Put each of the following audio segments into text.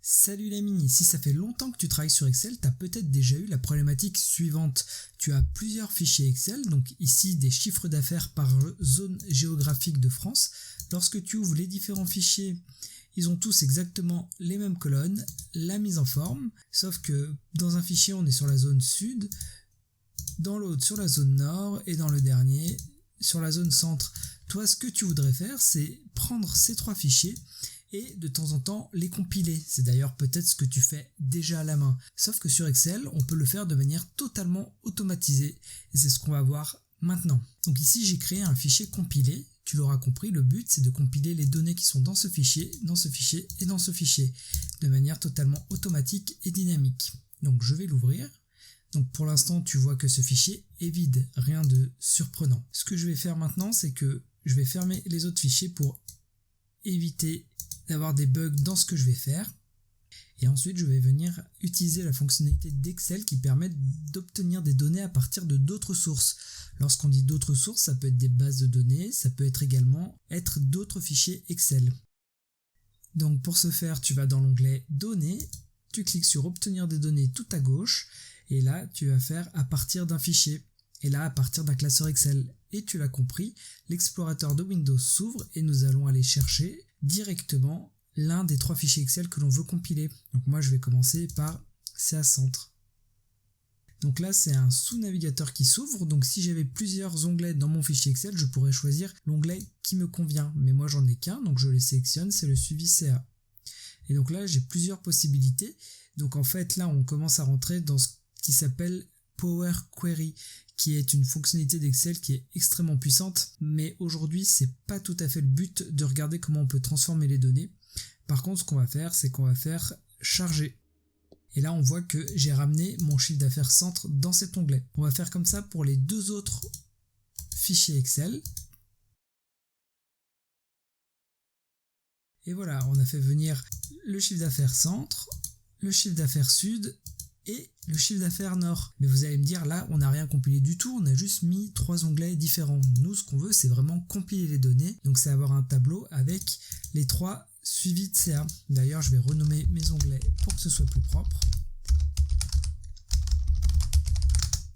Salut l'ami, si ça fait longtemps que tu travailles sur Excel, tu as peut-être déjà eu la problématique suivante. Tu as plusieurs fichiers Excel, donc ici des chiffres d'affaires par zone géographique de France. Lorsque tu ouvres les différents fichiers, ils ont tous exactement les mêmes colonnes, la mise en forme, sauf que dans un fichier on est sur la zone sud, dans l'autre sur la zone nord et dans le dernier sur la zone centre. Toi, ce que tu voudrais faire, c'est prendre ces trois fichiers et de temps en temps les compiler. C'est d'ailleurs peut-être ce que tu fais déjà à la main. Sauf que sur Excel, on peut le faire de manière totalement automatisée. Et c'est ce qu'on va voir maintenant. Donc ici, j'ai créé un fichier compilé. Tu l'auras compris, le but c'est de compiler les données qui sont dans ce fichier et dans ce fichier, de manière totalement automatique et dynamique. Donc je vais l'ouvrir. Donc pour l'instant, tu vois que ce fichier est vide, rien de surprenant. Ce que je vais faire maintenant, c'est que je vais fermer les autres fichiers pour éviter d'avoir des bugs dans ce que je vais faire. Et ensuite, je vais venir utiliser la fonctionnalité d'Excel qui permet d'obtenir des données à partir de d'autres sources. Lorsqu'on dit d'autres sources, ça peut être des bases de données, ça peut être également d'autres fichiers Excel. Donc pour ce faire, tu vas dans l'onglet Données, tu cliques sur Obtenir des données tout à gauche, et là, tu vas faire à partir d'un fichier, et là, à partir d'un classeur Excel. Et tu l'as compris, l'explorateur de Windows s'ouvre et nous allons aller chercher directement l'un des trois fichiers Excel que l'on veut compiler. Donc moi, je vais commencer par CA Centre. Donc là, c'est un sous-navigateur qui s'ouvre. Donc si j'avais plusieurs onglets dans mon fichier Excel, je pourrais choisir l'onglet qui me convient. Mais moi, j'en ai qu'un, donc je les sélectionne, c'est le suivi CA. Et donc là, j'ai plusieurs possibilités. Donc en fait, là, on commence à rentrer dans ce qui s'appelle Power Query, qui est une fonctionnalité d'Excel qui est extrêmement puissante, mais aujourd'hui c'est pas tout à fait le but de regarder comment on peut transformer les données. Par contre, ce qu'on va faire, c'est qu'on va faire charger. Et là on voit que j'ai ramené mon chiffre d'affaires centre dans cet onglet. On va faire comme ça pour les deux autres fichiers Excel. Et voilà, on a fait venir le chiffre d'affaires centre, le chiffre d'affaires sud et le chiffre d'affaires nord. Mais vous allez me dire, là, on n'a rien compilé du tout, on a juste mis trois onglets différents. Nous, ce qu'on veut, c'est vraiment compiler les données. Donc, c'est avoir un tableau avec les trois suivis de CA. D'ailleurs, je vais renommer mes onglets pour que ce soit plus propre.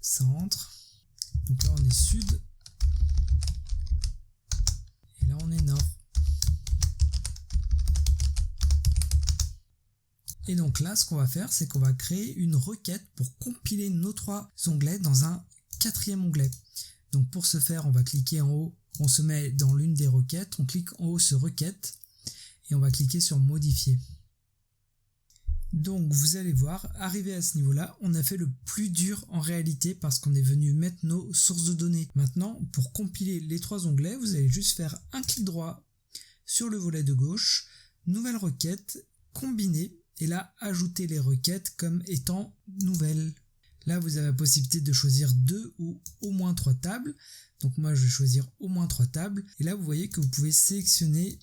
Centre. Donc là, on est sud. Et là, on est nord. Et donc là, ce qu'on va faire, c'est qu'on va créer une requête pour compiler nos trois onglets dans un quatrième onglet. Donc pour ce faire, on va cliquer en haut, on se met dans l'une des requêtes, on clique en haut sur requête et on va cliquer sur modifier. Donc vous allez voir, arrivé à ce niveau-là, on a fait le plus dur en réalité parce qu'on est venu mettre nos sources de données. Maintenant, pour compiler les trois onglets, vous allez juste faire un clic droit sur le volet de gauche, nouvelle requête, combiner. Et là, ajouter les requêtes comme étant nouvelles. Là, vous avez la possibilité de choisir 2 ou au moins 3 tables. Donc moi, je vais choisir au moins 3 tables. Et là, vous voyez que vous pouvez sélectionner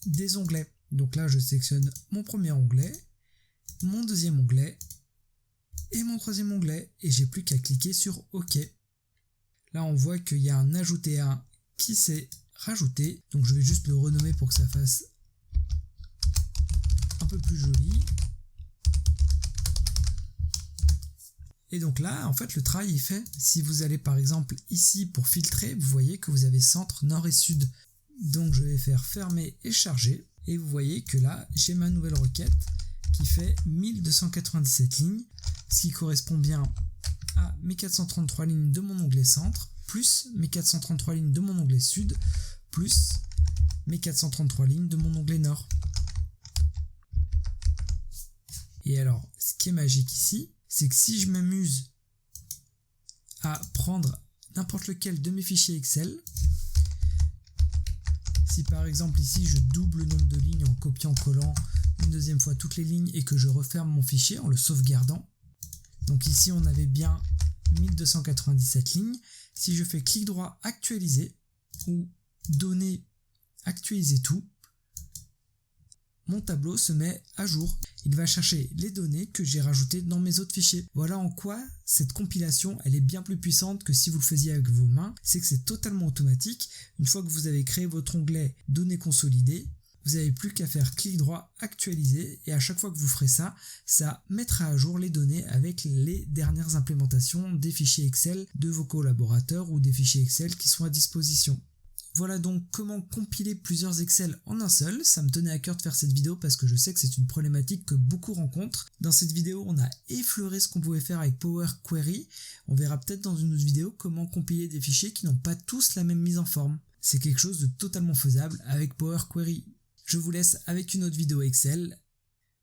des onglets. Donc là, je sélectionne mon premier onglet, mon deuxième onglet et mon troisième onglet. Et j'ai plus qu'à cliquer sur OK. Là, on voit qu'il y a un ajouter un qui s'est rajouté. Donc je vais juste le renommer pour que ça fasse un peu plus joli. Et donc là, en fait, le travail est fait. Si vous allez par exemple ici pour filtrer, vous voyez que vous avez centre, nord et sud. Donc je vais faire fermer et charger. Et vous voyez que là, j'ai ma nouvelle requête qui fait 1297 lignes, ce qui correspond bien à mes 433 lignes de mon onglet centre, plus mes 433 lignes de mon onglet sud, plus mes 433 lignes de mon onglet nord. Et alors, ce qui est magique ici, c'est que si je m'amuse à prendre n'importe lequel de mes fichiers Excel, si par exemple ici je double le nombre de lignes en copiant-collant une deuxième fois toutes les lignes et que je referme mon fichier en le sauvegardant, donc ici on avait bien 1297 lignes, si je fais clic droit actualiser ou données actualiser tout, mon tableau se met à jour. Il va chercher les données que j'ai rajoutées dans mes autres fichiers. Voilà en quoi cette compilation, elle est bien plus puissante que si vous le faisiez avec vos mains. C'est que c'est totalement automatique. Une fois que vous avez créé votre onglet données consolidées, Vous n'avez plus qu'à faire clic droit, actualiser, et à chaque fois que vous ferez ça, ça mettra à jour les données avec les dernières implémentations des fichiers Excel de vos collaborateurs ou des fichiers Excel qui sont à disposition. Voilà donc comment compiler plusieurs Excel en un seul. Ça me tenait à cœur de faire cette vidéo parce que je sais que c'est une problématique que beaucoup rencontrent. Dans cette vidéo, on a effleuré ce qu'on pouvait faire avec Power Query. On verra peut-être dans une autre vidéo comment compiler des fichiers qui n'ont pas tous la même mise en forme. C'est quelque chose de totalement faisable avec Power Query. Je vous laisse avec une autre vidéo Excel.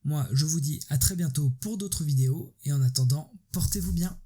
Moi, je vous dis à très bientôt pour d'autres vidéos et en attendant, portez-vous bien.